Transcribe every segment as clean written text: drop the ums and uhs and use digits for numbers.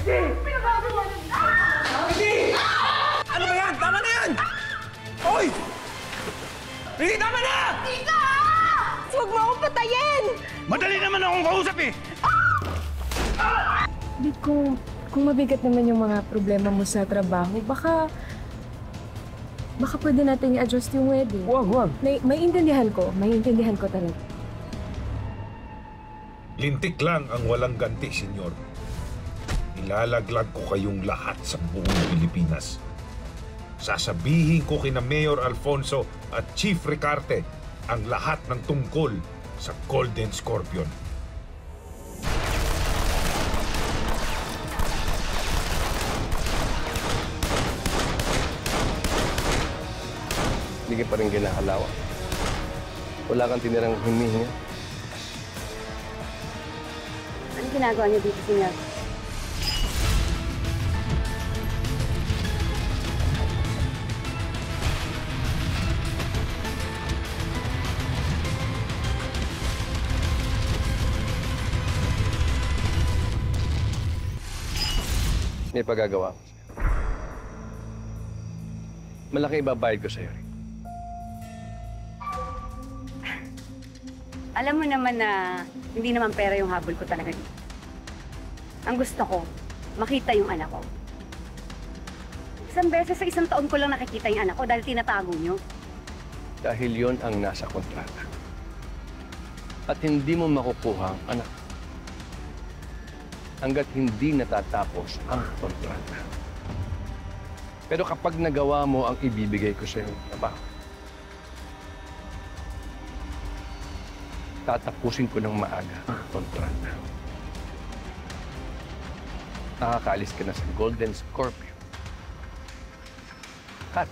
Pinagagawa niyo! Ricky! Ano ba yan? Tama na yan! Hoy! Ricky, tama na! Tita! Huwag mo akong patayin! Madali naman akong kausap eh! Babe, kung mabigat naman yung mga problema mo sa trabaho, baka pwede natin i-adjust yung wedding. Wag. Maintindihan ko talaga. Lintik lang ang walang ganti, senyor. Ilalaglag ko kayong lahat sa buong Pilipinas. Sasabihin ko kina Mayor Alfonso at Chief Ricarte ang lahat ng tungkol sa Golden Scorpion. Hindi ka pa rin ginahalawa. Wala kang tinirang humihinga. Anong ginagawa niyo dito, senyor? May pagagawa ko. Malaki ibabayad ko sa'yo. Alam mo naman na hindi naman pera yung habol ko talaga dito. Ang gusto ko, makita yung anak ko. Isang beses sa isang taon ko lang nakikita yung anak ko dahil tinatago niyo. Dahil yon ang nasa kontrata. At hindi mo makukuha ang anak hanggat hindi natatapos ang kontrata. Pero kapag nagawa mo ang ibibigay ko sa iyo, tatapusin ko ng maaga ang kontrata. Nakakaalis ka na sa Golden Scorpion. At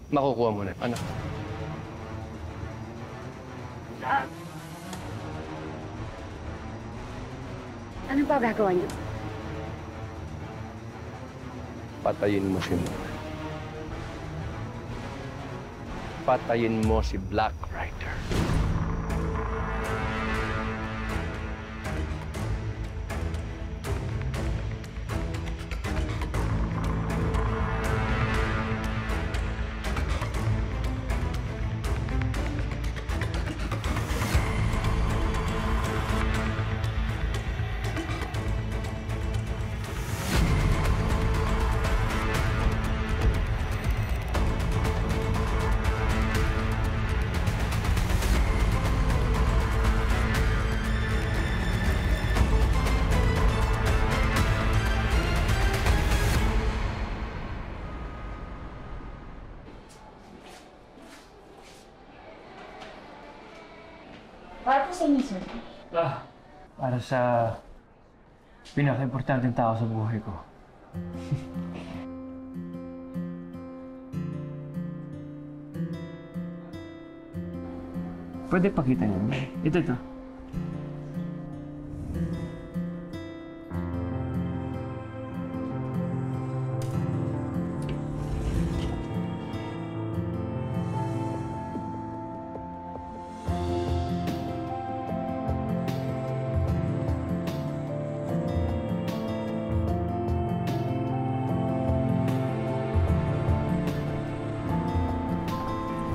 makukuha mo na yung anak. Ano ba gagawa niyo? Patayin mo si Mona. Patayin mo si Black Rider. Para po sa inyo, sir. Para sa pinaka-importanteng tao sa buhay ko. Pwede pakita niyo? Ito.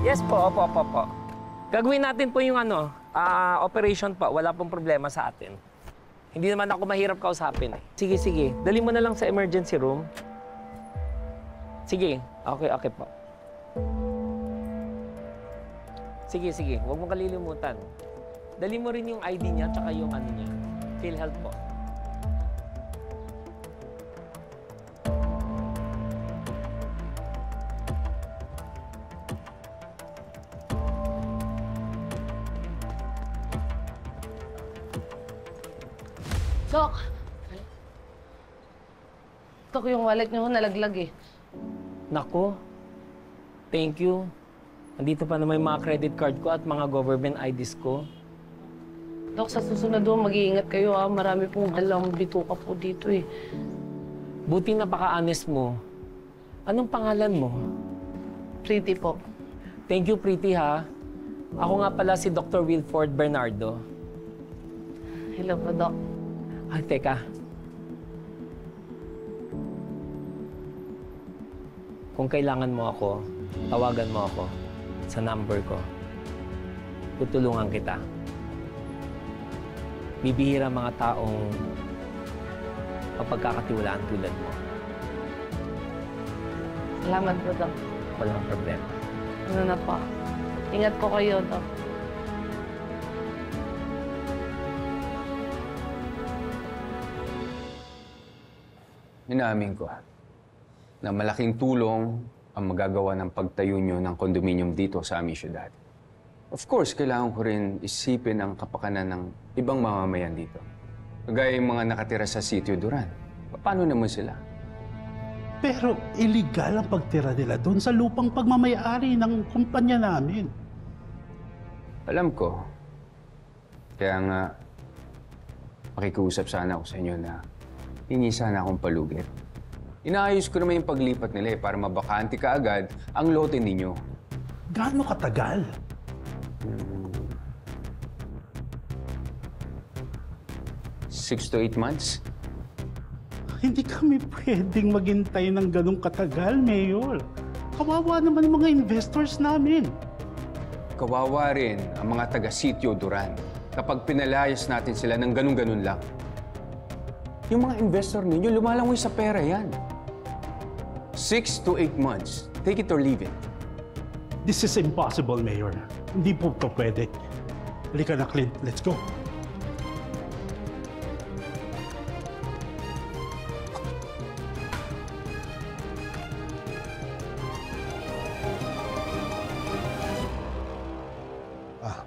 Yes po, opo. Gagawin natin po yung operation pa. Wala pong problema sa atin. Hindi naman ako mahirap kausapin eh. Sige. Dali mo na lang sa emergency room. Sige. Okay po. Sige. Huwag mong kalilimutan. Dali mo rin yung ID niya tsaka yung niya. PhilHealth po. Dok, yung wallet niyo nalaglag eh. Nako. Thank you. Nandito pa naman yung mga credit card ko at mga government IDs ko. Dok, sa susunod doon, mag-iingat kayo ha. Marami pong halang bituka po dito eh. Buti napaka-honest mo. Anong pangalan mo? Pretty po. Thank you, Pretty ha. Ako nga pala si Dr. Wilford Bernardo. Hello po, Dok. Ay, teka. Kung kailangan mo ako, tawagan mo ako sa number ko. Tutulungan kita. Bibihira mga taong mapagkakatiwalaan tulad mo. Salamat po, Dok. Walang problema. Ano na po? Ingat po kayo, Dok. Inaamin ko na malaking tulong ang magagawa ng pagtayo nyo ng kondominium dito sa aming syudad. Of course, kailangan ko rin isipin ang kapakanan ng ibang mamamayan dito. Kagaya yung mga nakatira sa Sitio Duran. Paano naman sila? Pero illegal ang pagtira nila doon sa lupang pagmamayari ng kumpanya namin. Alam ko. Kaya nga, makikiusap sana ako sa inyo na hingi sana akong palugit. Inaayos ko naman yung paglipat nila para mabakante ka agad ang lote ninyo. Gaano katagal? 6 to 8 months? Hindi kami pwedeng maghintay ng ganong katagal, Mayor. Kawawa naman yung mga investors namin. Kawawa rin ang mga taga-Sitio Duran kapag pinalayas natin sila ng ganun-ganun lang. Yung mga investor ninyo, lumalangoy sa pera yan. 6 to 8 months. Take it or leave it. This is impossible, Mayor. Hindi po ito pwede. Halika na, Clint. Let's go.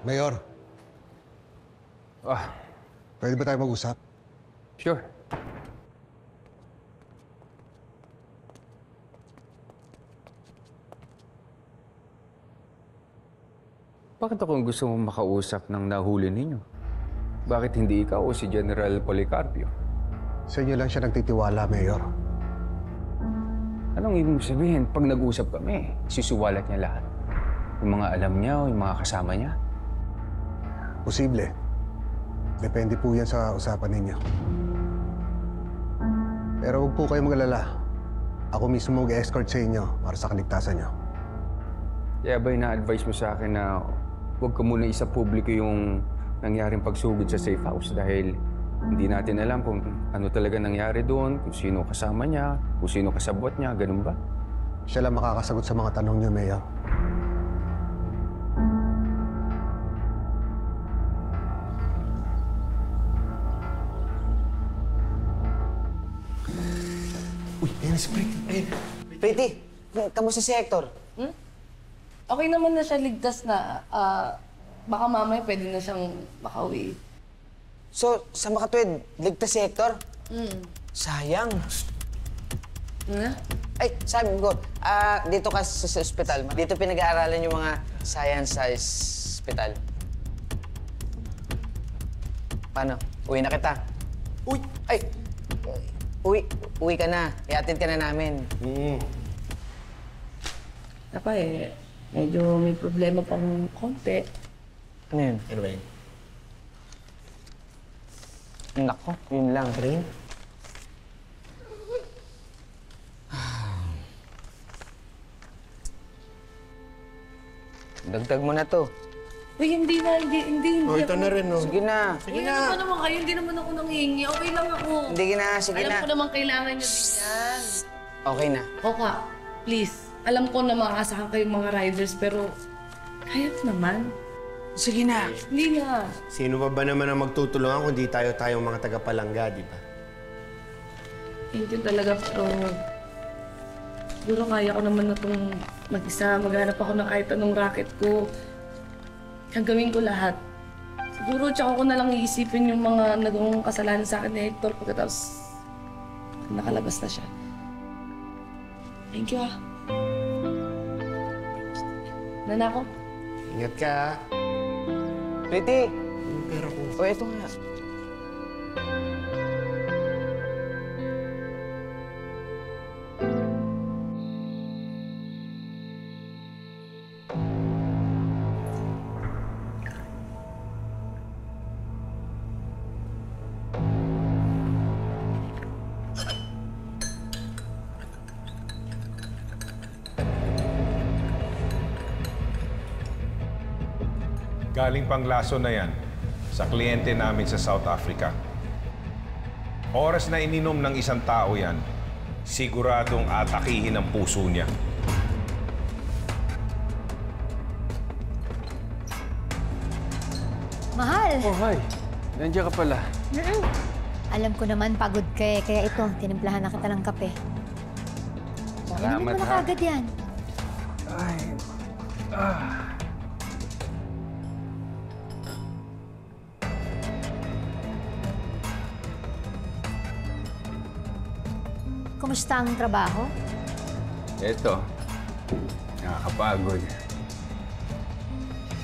Mayor, Ah, pwede ba tayo mag-usap? sure. Bakit akong gusto mong makausap ng nahuli ninyo? Bakit hindi ikaw o si General Policarpio? Sa inyo lang siya nagtitiwala, Mayor. Anong ibig sabihin? Pag nag-usap kami, sisuwalat niya lahat. Yung mga alam niya o yung mga kasama niya. Posible. Depende po yan sa usapan ninyo. Pero huwag po kayong mag-alala. Ako mismo mag-escort sa inyo para sa kaligtasan niyo. Kaya ba ina-advise mo sa akin na huwag ka muna isa-publiko yung nangyaring pagsugod sa safe house dahil hindi natin alam kung ano talaga nangyari doon, kung sino kasama niya, kung sino kasabot niya, ganun ba? Siya lang makakasagot sa mga tanong niyo, Mayor. Uy, ayan si Pretty. Ayun. Pretty, kamusta si Hector? Okay naman na siya, ligtas na. Baka mamaya pwede na siyang makauwi. So, sa Makatwid, ligtas si Hector? Sayang. Ay, sabi ko, dito ka sa ospital. Dito pinag-aaralan yung mga science sa ospital. Paano? Uwi na kita. Uy! Ay! Uwi ka na. Iatid ka na namin. Napa medyo may problema pang konti. Ano yun? Ano ba yun? Nako, yun lang. Rin? Dagdag mo na to. Uy, hindi na, hindi. Oh, ito ako- na rin, no? Sige na. Sige na. Ano naman kayo? Hindi naman ako nanghihingi. Okay lang ako. Sige na, sige Alam na. ko naman kailangan niyo din yan. Okay na. Oka, please. Alam ko na makakasakan kayong mga riders, pero kaya naman. Sige na. Hindi na. Sino ba naman ang magtutulungan kung di tayong mga taga-palangga, di ba? Thank you talaga, pero siguro kaya ko naman na itong mag-isa. Maghanap ako ng kahit anong racket ko. Gagawin ko lahat. Siguro tsaka ko na lang iisipin yung mga nagawang kasalanan sa akin ni Hector pagkatapos nakalabas na siya. Thank you, ah. Nanako. Ingat ka, ha? Pretty! Yung pera ko. O, eto nga. Galing pang laso na yan sa kliyente namin sa South Africa. Oras na ininom ng isang tao yan, siguradong atakihin ang puso niya. Mahal! Oh, hi. Nandiyan ka pala. Alam ko naman pagod ka eh, kaya ito, tinimplahan na kita ng kape. Salamat, mo na ha? kagad yan. Ay. Kumusta ang trabaho? Eto. Nakakapagod.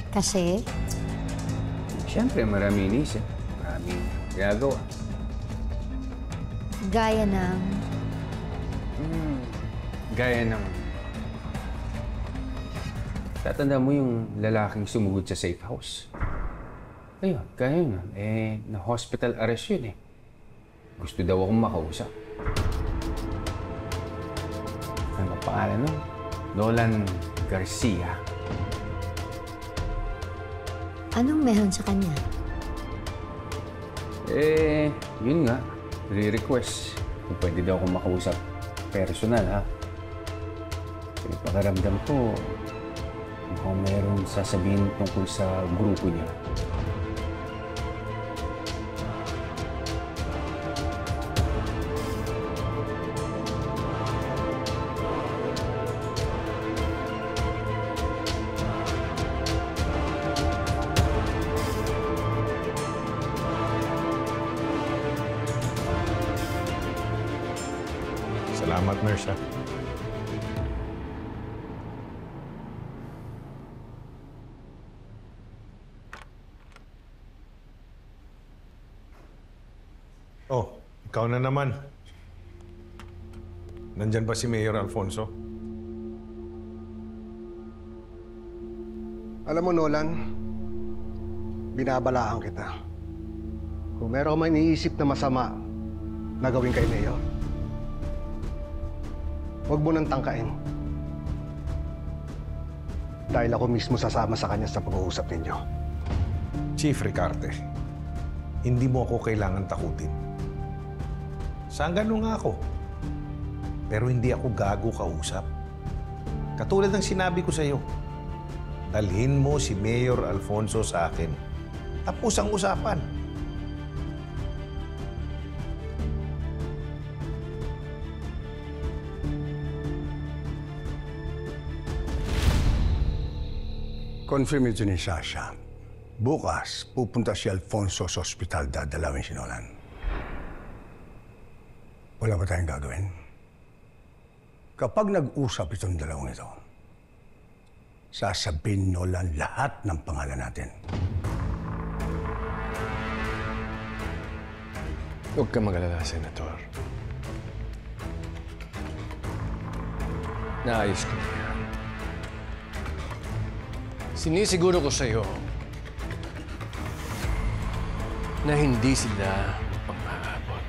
Kasi? Siyempre, maraming inisip. Maraming ginagawa. Gaya ng... Gaya ng... Tatanda mo yung lalaking sumugod sa safe house? Ayun, gaya yun. Na-hospital arrest yun eh. Gusto daw akong makausap. Ano ba pangalan nun? Nolan Garcia. Anong meron sa kanya? Yun nga. Re-request. Kung pwede daw akong makausap. Personal, ha? Kasi pakaramdam ko, mukhang mayroong sasabihin tungkol sa grupo niya. Salamat, nurse. Oh, ikaw na naman. Nandyan ba si Mayor Alfonso? Alam mo, Nolan, binabalaan kita. Kung meron ka man iniisip na masama na gawin kay Mayor, huwag mo nang tangkain. Dahil ako mismo sasama sa kanya sa pag-uusap ninyo. Chief Ricarte, hindi mo ako kailangan takutin. Sanggano nga ako. Pero hindi ako gago kausap. Katulad ng sinabi ko sa'yo, dalhin mo si Mayor Alfonso sa akin. Tapos ang usapan. Confirmation ni Sasha. Bukas, pupunta si Alfonso sa ospital, dadalawin si Nolan. Wala ba tayong gagawin? Kapag nag-usap itong dalawang ito, sasabihin Nolan lahat ng pangalan natin. Huwag ka mag-alala, Senator. Naayos ko na yan. Sinisiguro ko sa'yo na hindi sila pang-aabot.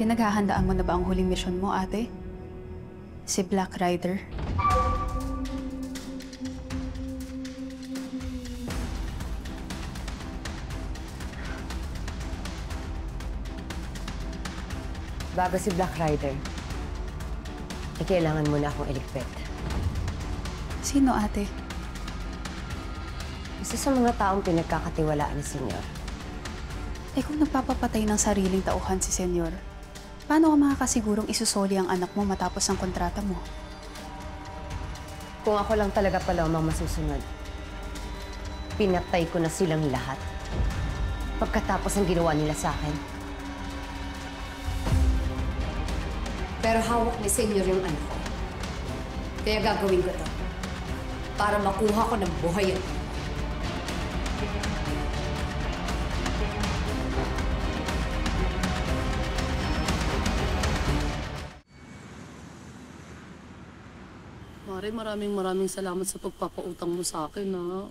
Pinaghahandaan mo na ba ang huling misyon mo, ate? Si Black Rider? Bago si Black Rider, kailangan mo na akong iligpit. Sino, ate? Isa sa mga taong pinagkakatiwalaan ni Senyor. Kung nagpapapatay ng sariling tauhan si Senyor, paano ka makakasigurong isusoli ang anak mo matapos ang kontrata mo? Kung ako lang talaga pala ang masusunod, pinatay ko na silang lahat. Pagkatapos ang ginawa nila sa akin. Pero hawak ni Senyor yung anak ko. Kaya gagawin ko to. Para makuha ko ng buhay yun. Mare, maraming salamat sa pagpapautang mo sa akin, ha?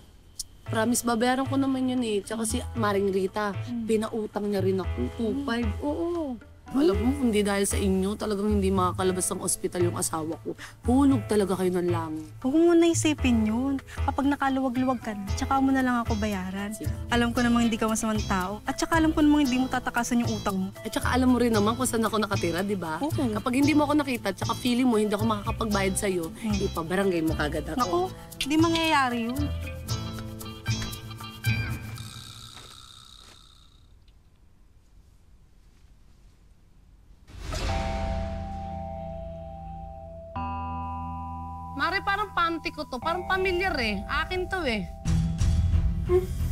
Promise, babayaran ko naman yun eh. Tsaka si Maring Rita, pinautang niya rin ako. 2.5. Oo. Alam mo, kung di dahil sa inyo, talagang hindi makakalabas ng ospital yung asawa ko. Hulog talaga kayo ng langit. Huwag mo na isipin yun. Kapag nakaluwag-luwag ka, tsaka mo na lang ako bayaran. Alam ko namang hindi ka masamang tao. At tsaka alam ko namang hindi mo tatakasan yung utang mo. At tsaka alam mo rin naman kung saan ako nakatira, di ba? Kapag hindi mo ako nakita, tsaka feeling mo hindi ako makakapagbayad sa'yo, ipabarangay mo kagad ako. Naku, hindi mangyayari yun. Mare, parang panty ko to. Parang familiar eh. Akin to eh.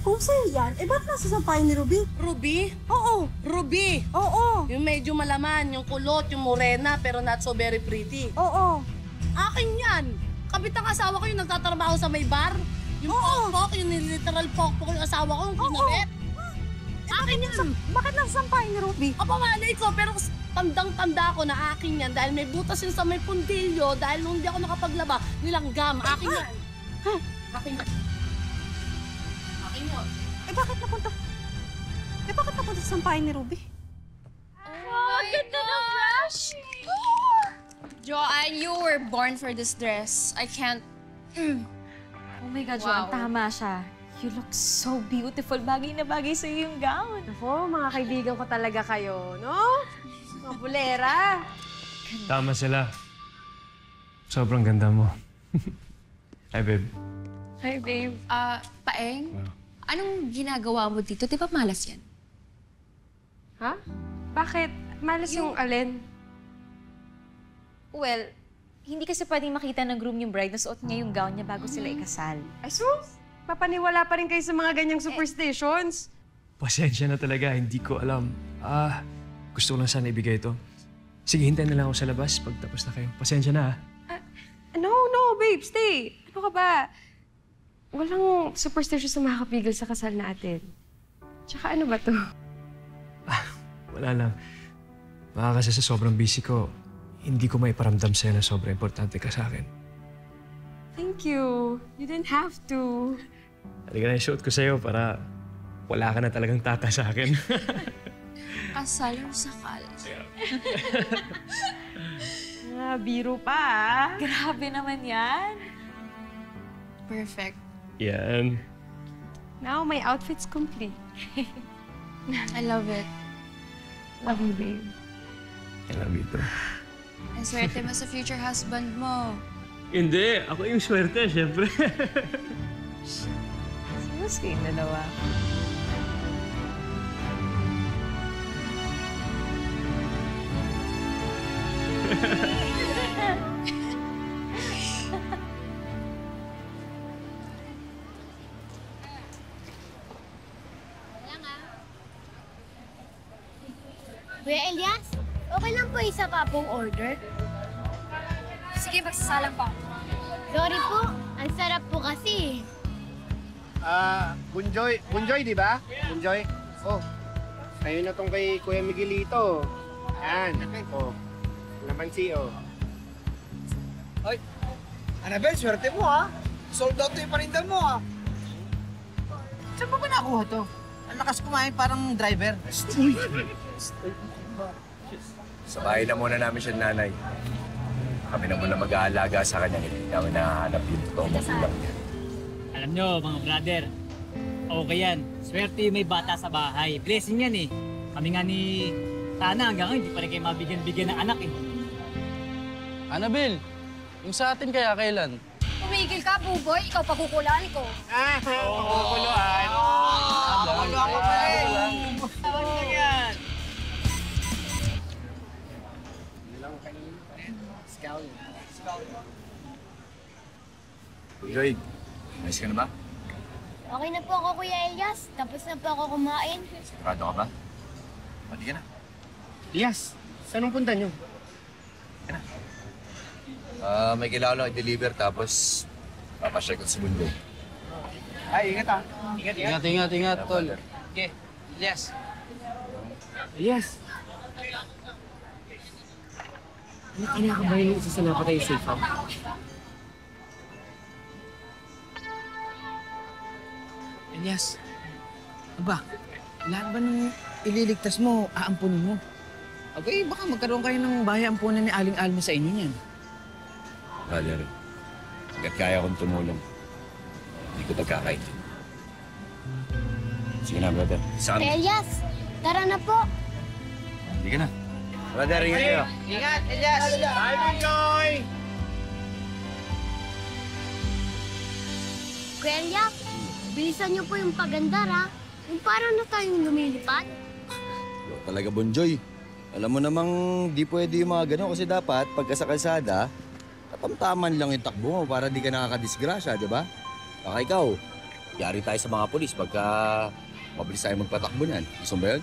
Kung sa'yo yan, bakit nasa sampahin ni Ruby? Ruby? Oo. Ruby! Oo. Yung medyo malaman, yung kulot, yung morena, pero not so very pretty. Oo. Akin yan! Kabit ang asawa ko yung nagtatrabaho sa may bar. Yung pokpok, yung literal pokpok yung asawa ko, yung kinabit. Akin yan! Bakit nasa sampahin ni Ruby? Malay ko, pero tandang-tanda ko na akin yan dahil may butas yun sa may pundilyo dahil nung hindi ako nakapaglaba, nilanggam. Akin yan. Akin yan. Akin yun. Bakit napunta sa sampahin ni Ruby? Wow, ganda ng brush! Joanne, you were born for this dress. I can't... Oh my God, Joanne, tama siya. You look so beautiful. Bagay na bagay sa'yo yung gown. Ako, mga kaibigan ko talaga kayo, no? Mga bulera. Tama sila. Sobrang ganda mo. Hi, babe. Hi, babe. Paeng, anong ginagawa mo dito? Di ba malas yan? Ha? Bakit? Malas yung alin? Well, hindi kasi pwedeng makita ng groom yung bride na suot niya yung gown niya bago sila ikasal. Ay, sus! Papaniwala pa rin kayo sa mga ganyang superstitions. Pasensya na talaga, hindi ko alam. Gusto ko lang sana ibigay ito. Sige, hintayin na lang ako sa labas pagtapos na kayo. Pasensya na, No, babe, stay. Ano ka ba? Walang superstitious na makakapigil sa kasal natin. Tsaka ano ba to? Wala lang. Baka kasi sa sobrang busy ko, hindi ko maiparamdam sa'yo na sobrang importante ka sa akin. Thank you. You didn't have to. Halika na i-shoot ko sa'yo para wala ka na talagang taka sa akin. Kasal or sakal? Biro pa, Grabe naman yan. Perfect. Yan. Now my outfit's complete. I love it. Love you, babe. I love you too. Ang swerte mo sa future husband mo. Hindi. Ako yung swerte, syempre. Mas kayong dalawa. Kuya Elias, okay lang po isa pa pong order? Sige, magsasalang pa. Sorry po, ang sarap po kasi. Bunjoy, di ba? Bunjoy? Oh, ayun na tong kay Kuya Miguelito. Yan. Oh, napansi, oh. Ay, Annabel, swerte mo, ha? Sold out yung parindan mo, ha? Saan mo ba nakuha to? Ang lakas kumain, parang driver. Sa bahay na muna namin siya nanay. Kami na muna mag-aalaga sa kanya. Hindi namin nahanap yung totoong magulang niya. Alam nyo, mga brother, okay yan. Swerte yung may bata sa bahay. Blessing yan eh. Kami nga ni Tana hanggang ngayon, hindi pa rin kayo mabigyan-bigyan ng anak eh. Annabel, yung sa atin kaya kailan? Tumigil ka, Buboy. Ikaw pagkukulaan ko. Pagkukuluan. Pagkukuluan ko pa rin. Tawag mo yan. Joy, ayos ka na ba? Okay na po ako, Kuya Elias. Tapos na po ako kumain. Sigurado ka ba? Pati ka na. Elias, saan ang punta nyo? May kailangan lang i-deliver tapos papasyal ko sa mundo. Ay, ingat ah. Ingat, tol. Okay, Elias. Yes. Anak ka ba yung isa sa napatay sa safe house? Elias, aba, lahat ba nung ililigtas mo, aampunin mo? Okay, baka magkaroon kayo ng bahay-ampunan ni Aling Alma sa inyo niyan. Brother, hanggat kaya kong tumulong, hindi ko pagkakaintindi. Sige na, brother. Saan? Elias, tara na po. Hindi ka na. Brother, ingat kayo. Ingat, Elias! Bye, Bunjoy! Kuya Elias, bilisan niyo po yung pagandar ha. Yung parang na tayong lumilipad. Talaga, Bonjoy. Alam mo namang di pwede yung mga gano'n kasi dapat pagka sa kalsada, tatamtaman lang yung takbo mo para di ka nakakadisgrasya, di ba? Baka ikaw, yari tayo sa mga polis pagka mabilis tayo magpatakbo niyan. Gusto mo ba yun?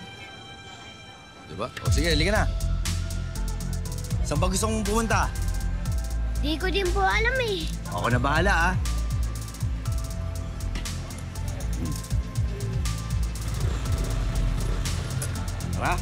Di ba? O sige, halika na. Saan ba gusto mong pumunta? Di ko din po alam eh. Ako na bahala, ah. Tara.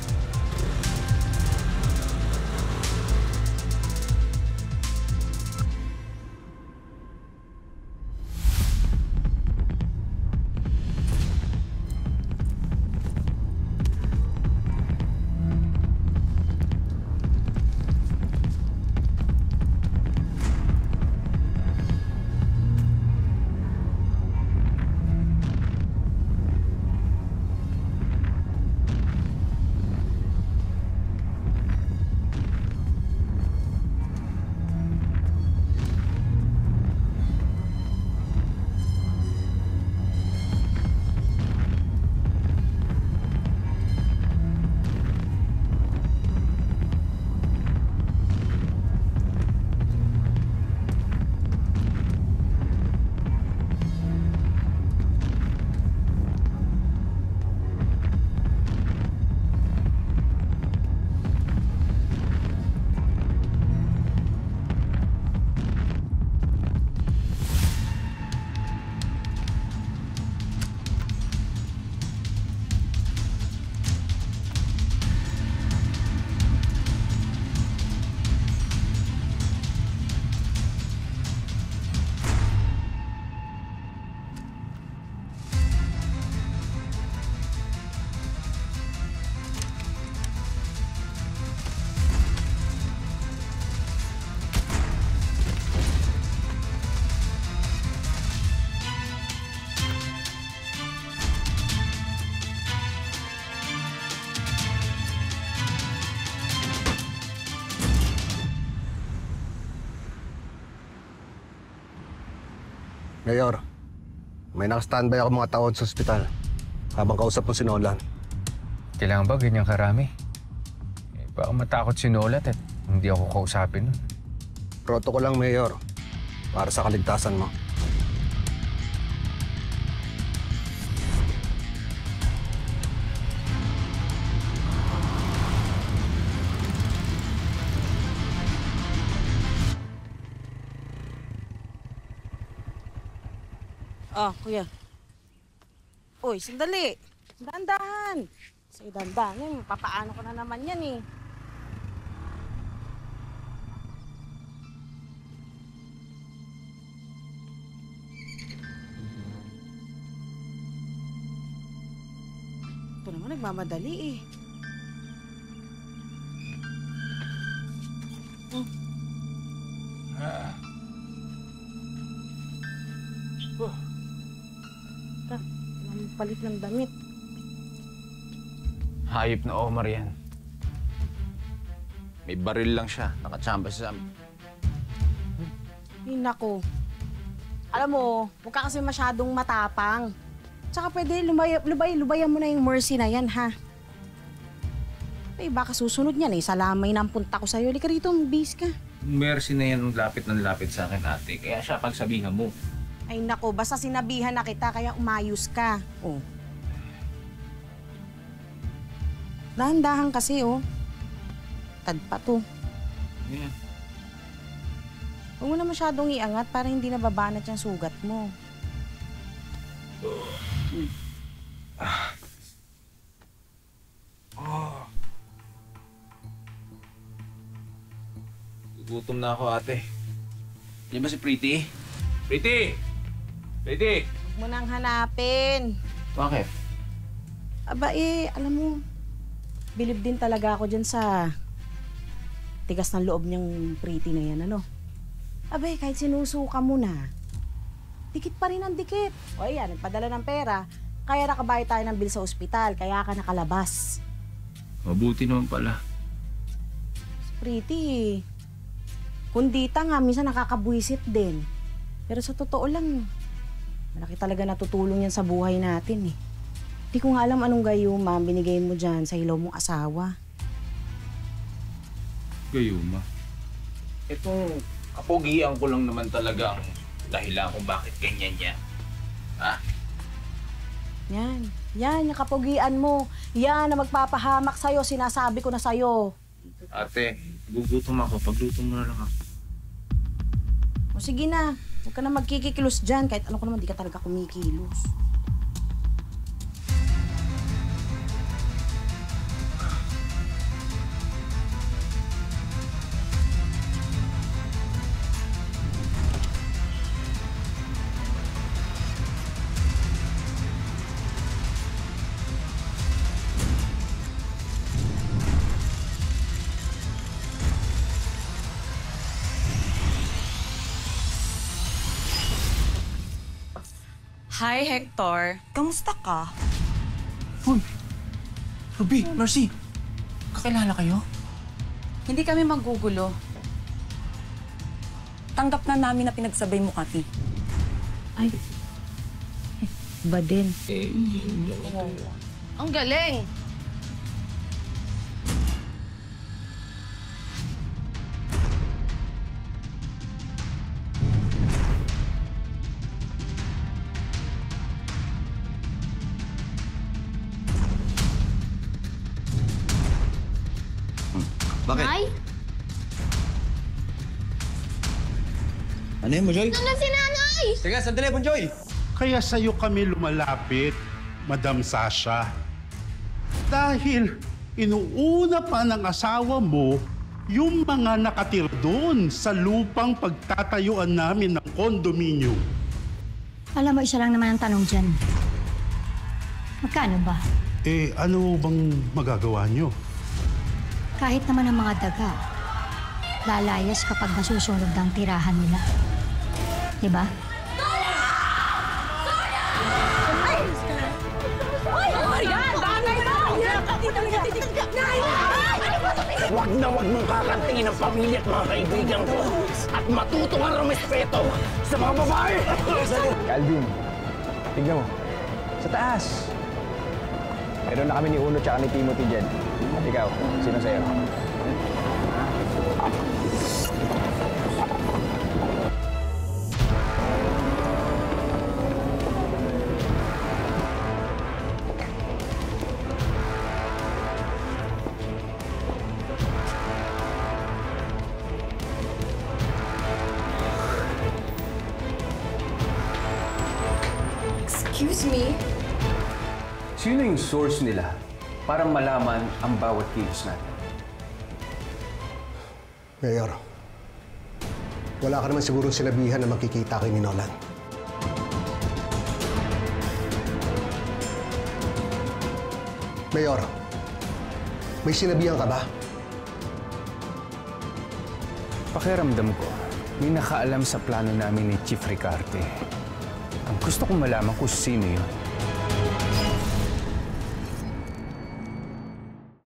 Mayor, may naka-standby ako mga taon sa ospital habang kausap mo si Nolan. Kailangan ba ganyan karami? Baka matakot si Nolan at hindi ako kausapin nun. Protocol lang, Mayor, para sa kaligtasan mo. Oh, kuya. Uy, sandali. Dandahan. Sige, dandahan. Papaano ko na naman yan eh. Ito naman, nagmamadali eh. Palit ng damit. Hayop na Omar yan. May baril lang siya. Nakatsamba siya sa amin. Ay, nako. Alam mo, huwag ka kasi masyadong matapang. Tsaka pwede lubayan mo na yung Mercy na yan, ha? Eh, baka susunod niyan eh. Salamay na ang punta ko sa'yo. Halika rito, mag-base ka. Mercy na yan lapit ng lapit sa akin, ate. Kaya siya pagsabihan mo. Ay nako, basta sinabihan na kita kaya umayos ka. Oh. Dahan-dahan kasi, oh. Tadpa to. Yeah. Huwag mo na masyadong iangat para hindi nababanat yung sugat mo. Gugutom na ako, ate. Di ba si Pretty? Pretty! Pretty! Huwag mo nang hanapin. Bakit? Aba alam mo, bilib din talaga ako dyan sa tigas ng loob niyang Pretty na yan, ano? Abay, kahit sinusuka mo na, dikit pa rin ang dikit. O ayan, nagpadala ng pera, kaya nakabayad tayo ng bill sa ospital, kaya ka nakalabas. Mabuti naman pala. Pretty, kundita nga, minsan nakakabuisit din. Pero sa totoo lang, malaki talaga natutulong yan sa buhay natin eh. Di ko nga alam anong gayuma binigay mo dyan sa hilaw mong asawa. Gayuma? Itong kapogian ko lang naman talaga ang dahilan kung bakit ganyan niya. Ha? Yan, yung kapogian mo. Yan na magpapahamak sa'yo, sinasabi ko na sa'yo. Ate, gugutom ako. Pagluto mo na lang ako. O sige na, huwag ka na magkikikilos dyan. Kahit ano ko naman, di ka talaga kumikilos. Hi, Hector. Kamusta ka? Hoy! Ruby, Mercy! Kakilala kayo? Hindi kami magugulo. Tanggap na namin na pinagsabay mo kami. Ay, ba din? Ang galing! Bakit? Nay? Ano yun, Bonjoy? Nandiyan si Nanay! Teka, sandali, Bonjoy! Kaya sa'yo kami lumalapit, Madam Sasha. Dahil inuuna pa ng asawa mo yung mga nakatira doon sa lupang pagtatayuan namin ng kondominyo. Alam mo, isa lang naman ang tanong dyan. Magkano ba? Ano bang magagawa nyo? Kahit naman ang mga daga, lalayas kapag nasusunog ng tirahan nila. Diba? Huwag na huwag mong kakantingin ang pamilya at mga kaibigan ko. At matuto ang rumespeto sa mga babae! Calvin, tignan mo. Sa taas. Meron na kami ni Uno tsaka ni Timothy dyan. Ikaw, sino sa'yo? Excuse me? Sino yung source nila para malaman ang bawat kilos natin? Mayor, wala ka naman sigurong sinabihan na makikita kay ni Nolan. Mayor, may sinabihan ka ba? Pakiramdam ko, may nakaalam sa plano namin ni Chief Ricarte. Ang gusto kong malaman kung sino yun.